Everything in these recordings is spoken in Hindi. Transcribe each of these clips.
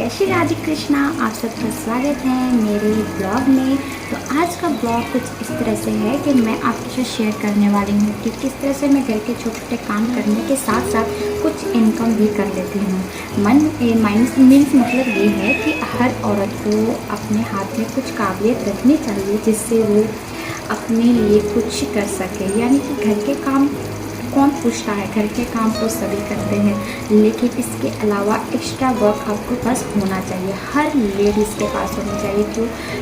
जय श्री राधे कृष्णा। आप सबका स्वागत है मेरे ब्लॉग में। तो आज का ब्लॉग कुछ इस तरह से है कि मैं आपके साथ शेयर करने वाली हूँ कि किस तरह से मैं घर के छोटे छोटे काम करने के साथ साथ कुछ इनकम भी कर लेती हूँ। मीन्स मतलब ये है कि हर औरत को अपने हाथ में कुछ काबिलियत रखनी चाहिए जिससे वो अपने लिए कुछ कर सके। यानी कि घर के काम कौन पूछता है, घर के काम तो सभी करते हैं, लेकिन इसके अलावा एक्स्ट्रा वर्क आपको पास होना चाहिए, हर लेडीज़ के पास होना चाहिए।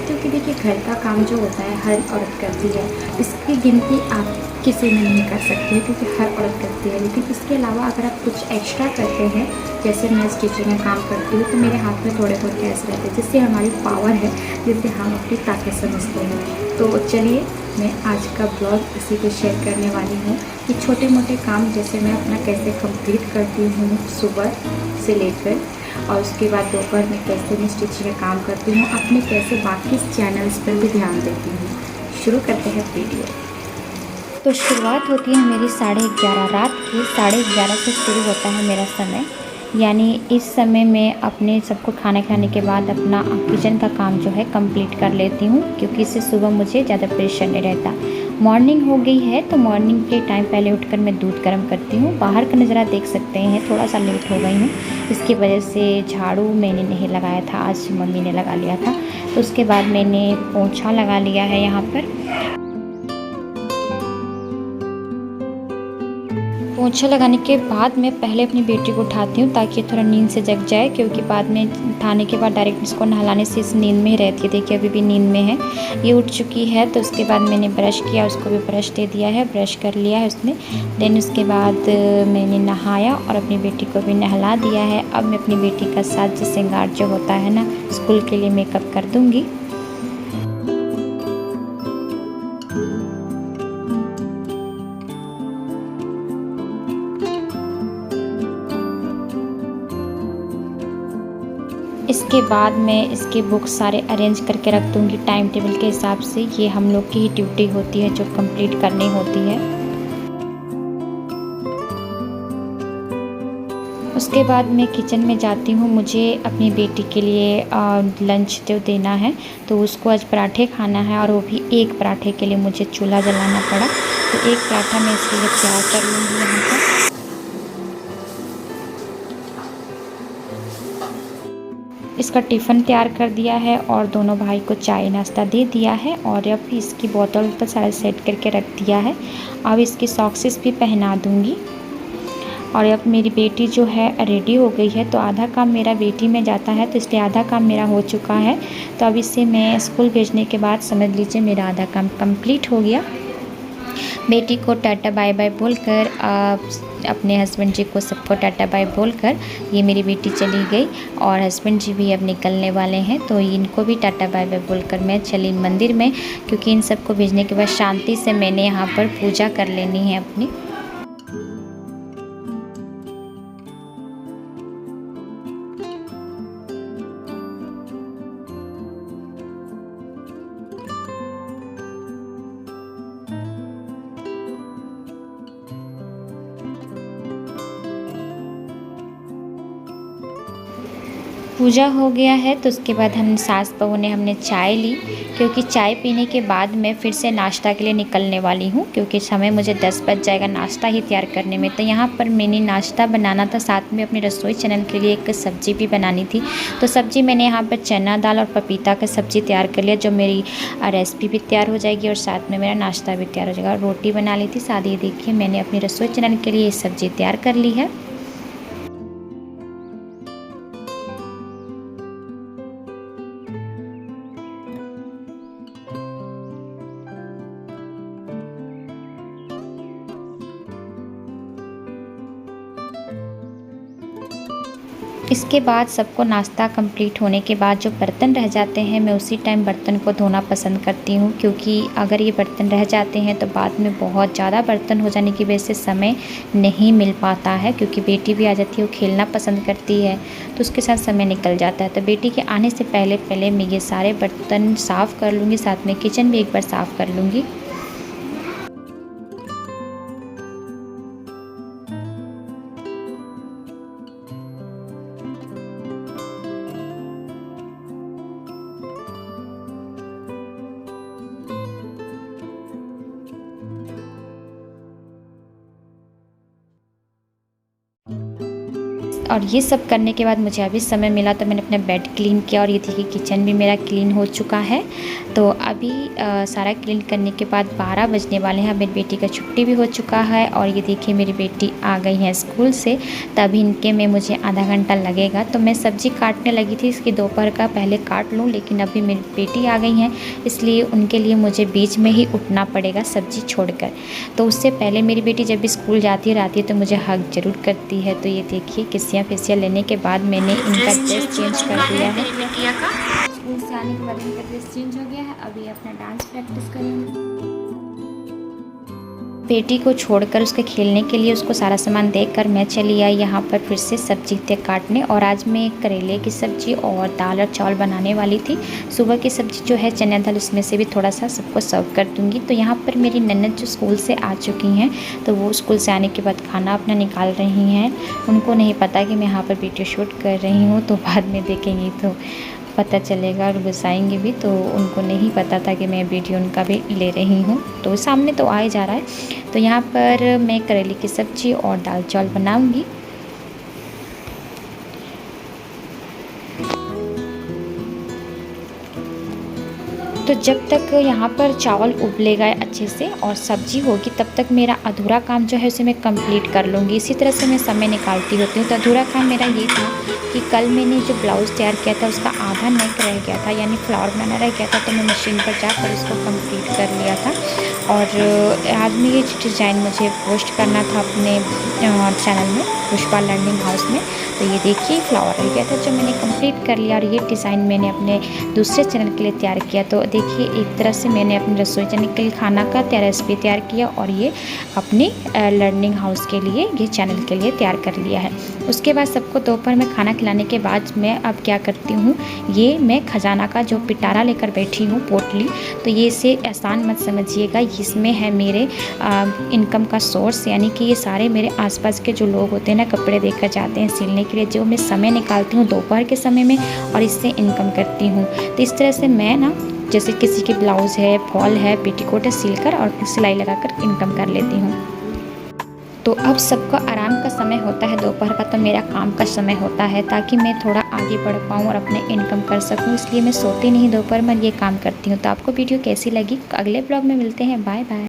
क्योंकि देखिए घर का काम जो होता है हर औरत करती है, इसकी गिनती आप किसी में नहीं कर सकते क्योंकि हर औरत करती है। लेकिन इसके अलावा अगर आप कुछ एक्स्ट्रा करते हैं, जैसे मैं स्टिचिंग में काम करती हूँ तो मेरे हाथ में थोड़े बहुत पैसे रहते हैं जिससे हमारी पावर है, जिससे हम अपनी ताकत समझते हैं। तो चलिए मैं आज का ब्लॉग इसी पे शेयर करने वाली हूँ कि छोटे मोटे काम जैसे मैं अपना कैसे कंप्लीट करती हूँ सुबह से लेकर, और उसके बाद दोपहर में कैसे मैं स्टिचिंग का काम करती हूँ, अपने कैसे बाकी चैनल्स पर भी ध्यान देती हूँ। शुरू करते हैं वीडियो। तो शुरुआत होती है मेरी 11:30 रात की। 11:30 से शुरू होता है मेरा समय। यानी इस समय में अपने सबको खाना खाने के बाद अपना किचन का काम जो है कंप्लीट कर लेती हूँ, क्योंकि इससे सुबह मुझे ज़्यादा प्रेशर नहीं रहता। मॉर्निंग हो गई है तो मॉर्निंग के टाइम पहले उठकर मैं दूध गर्म करती हूँ। बाहर का नज़ारा देख सकते हैं, थोड़ा सा लेट हो गई हूँ, इसकी वजह से झाड़ू मैंने नहीं लगाया था, आज मम्मी ने लगा लिया था। तो उसके बाद मैंने पोंछा लगा लिया है यहाँ पर। पोंछा लगाने के बाद मैं पहले अपनी बेटी को उठाती हूँ ताकि थोड़ा नींद से जग जाए, क्योंकि बाद में उठाने के बाद डायरेक्ट इसको नहलाने से इस नींद में ही रहती है। देखिए अभी भी नींद में है, ये उठ चुकी है। तो उसके बाद मैंने ब्रश किया, उसको भी ब्रश दे दिया है, ब्रश कर लिया है उसने। देन उसके बाद मैंने नहाया और अपनी बेटी को भी नहला दिया है। अब मैं अपनी बेटी का साज श्रृंगार जो होता है ना, स्कूल के लिए मेकअप कर दूँगी। इसके बाद मैं इसके बुक्स सारे अरेंज करके रख दूँगी टाइम टेबल के हिसाब से। ये हम लोग की ही ड्यूटी होती है जो कंप्लीट करनी होती है। उसके बाद मैं किचन में जाती हूँ, मुझे अपनी बेटी के लिए लंच जो देना है, तो उसको आज पराठे खाना है, और वो भी एक पराठे के लिए मुझे चूल्हा जलाना पड़ा। तो एक पराठा मैं इसके लिए तैयार कर लूँगी यहाँ पर। इसका टिफ़िन तैयार कर दिया है और दोनों भाई को चाय नाश्ता दे दिया है, और अब इसकी बोतल तो सारा सेट करके रख दिया है। अब इसकी सॉक्सेस भी पहना दूँगी। और अब मेरी बेटी जो है रेडी हो गई है, तो आधा काम मेरा बेटी में जाता है, तो इसलिए आधा काम मेरा हो चुका है। तो अब इसे मैं स्कूल भेजने के बाद समझ लीजिए मेरा आधा काम कंप्लीट हो गया। बेटी को टाटा बाय बाय बोलकर, अपने हस्बैंड जी को सबको टाटा बाय बोलकर ये मेरी बेटी चली गई, और हस्बैंड जी भी अब निकलने वाले हैं। तो इनको भी टाटा बाय बाय बोलकर मैं चली मंदिर में, क्योंकि इन सबको भेजने के बाद शांति से मैंने यहाँ पर पूजा कर लेनी है अपनी। पूजा हो गया है तो उसके बाद हम सास बहू ने हमने चाय ली, क्योंकि चाय पीने के बाद मैं फिर से नाश्ता के लिए निकलने वाली हूँ, क्योंकि समय मुझे 10 बज जाएगा नाश्ता ही तैयार करने में। तो यहाँ पर मैंने नाश्ता बनाना था, साथ में अपने रसोई चैनल के लिए एक सब्ज़ी भी बनानी थी। तो सब्ज़ी मैंने यहाँ पर चना दाल और पपीता का सब्ज़ी तैयार कर लिया, जो मेरी रेसिपी भी तैयार हो जाएगी और साथ में मेरा नाश्ता भी तैयार हो जाएगा। रोटी बना ली थी साथ ही। देखिए मैंने अपनी रसोई चैनल के लिए ये सब्ज़ी तैयार कर ली है। इसके बाद सबको नाश्ता कंप्लीट होने के बाद जो बर्तन रह जाते हैं, मैं उसी टाइम बर्तन को धोना पसंद करती हूँ, क्योंकि अगर ये बर्तन रह जाते हैं तो बाद में बहुत ज़्यादा बर्तन हो जाने की वजह से समय नहीं मिल पाता है, क्योंकि बेटी भी आ जाती है, वो खेलना पसंद करती है, तो उसके साथ समय निकल जाता है। तो बेटी के आने से पहले पहले मैं ये सारे बर्तन साफ़ कर लूँगी, साथ में किचन भी एक बार साफ़ कर लूँगी। और ये सब करने के बाद मुझे अभी समय मिला तो मैंने अपना बेड क्लीन किया और ये देखिए किचन भी मेरा क्लीन हो चुका है। तो अभी सारा क्लीन करने के बाद 12 बजने वाले हैं। मेरी बेटी का छुट्टी भी हो चुका है और ये देखिए मेरी बेटी आ गई है स्कूल से। तभी इनके में मुझे आधा घंटा लगेगा। तो मैं सब्ज़ी काटने लगी थी, इसकी दोपहर का पहले काट लूँ, लेकिन अभी मेरी बेटी आ गई हैं इसलिए उनके लिए मुझे बीच में ही उठना पड़ेगा सब्ज़ी छोड़कर। तो उससे पहले मेरी बेटी जब भी स्कूल जाती रहती है तो मुझे हग ज़रूर करती है। तो ये देखिए किसियाँ फिसियाँ लेने के बाद मैंने इनका ड्रेस चेंज कर दिया है। स्कूल से आने के बाद इनका ड्रेस चेंज हो गया है। अभी अपना डांस प्रैक्टिस करेंगे। बेटी को छोड़कर उसके खेलने के लिए उसको सारा सामान देकर मैं चली आई यहाँ पर फिर से सब्जी काटने। और आज मैं करेले की सब्ज़ी और दाल और चावल बनाने वाली थी। सुबह की सब्ज़ी जो है चना दाल, उसमें से भी थोड़ा सा सबको सर्व कर दूँगी। तो यहाँ पर मेरी ननद जो स्कूल से आ चुकी हैं तो वो स्कूल से आने के बाद खाना अपना निकाल रही हैं। उनको नहीं पता कि मैं यहाँ पर वीडियो शूट कर रही हूँ, तो बाद में देखेंगी तो पता चलेगा और गुस्साएंगे भी। तो उनको नहीं पता था कि मैं वीडियो उनका भी ले रही हूँ, तो सामने तो आ ही जा रहा है। तो यहाँ पर मैं करेले की सब्ज़ी और दाल चावल बनाऊँगी। तो जब तक यहाँ पर चावल उबलेगा अच्छे से और सब्ज़ी होगी तब तक मेरा अधूरा काम जो है उसे मैं कंप्लीट कर लूँगी। इसी तरह से मैं समय निकालती होती हूँ। तो अधूरा काम मेरा ये था कि कल मैंने जो ब्लाउज़ तैयार किया था उसका आधा नेक रह गया था, यानी फ्लावर बनाना रह गया था। तो मैं मशीन पर जाकर उसको कंप्लीट कर लिया था। और आज में ये डिज़ाइन मुझे पोस्ट करना था अपने चैनल में, पुष्पा लर्निंग हाउस में। तो ये देखिए फ्लावर रह गया था जो मैंने कंप्लीट कर लिया। और ये डिज़ाइन मैंने अपने दूसरे चैनल के लिए तैयार किया। तो देखिए एक तरह से मैंने अपने रसोई चैनल के लिए खाना का रेसिपी तैयार किया और ये अपने लर्निंग हाउस के लिए, ये चैनल के लिए तैयार कर लिया है। उसके बाद सबको दोपहर में खाना खिलाने के बाद मैं अब क्या करती हूँ, ये मैं खजाना का जो पिटारा लेकर बैठी हूँ पोटली, तो ये इसे आसान मत समझिएगा। इसमें है मेरे इनकम का सोर्स, यानी कि ये सारे मेरे आसपास के जो लोग होते हैं ना, कपड़े देकर जाते हैं सिलने के लिए, जो मैं समय निकालती हूँ दोपहर के समय में और इससे इनकम करती हूँ। तो इस तरह से मैं ना, जैसे किसी के ब्लाउज़ है, फॉल है, पेटीकोट है, सिलकर और सिलाई लगाकर इनकम कर लेती हूँ। तो अब सबका आराम का समय होता है दोपहर का, तो मेरा काम का समय होता है, ताकि मैं थोड़ा आगे बढ़ पाऊँ और अपने इनकम कर सकूँ। इसलिए मैं सोती नहीं दोपहर में, ये काम करती हूँ। तो आपको वीडियो कैसी लगी, अगले ब्लॉग में मिलते हैं। Bye bye.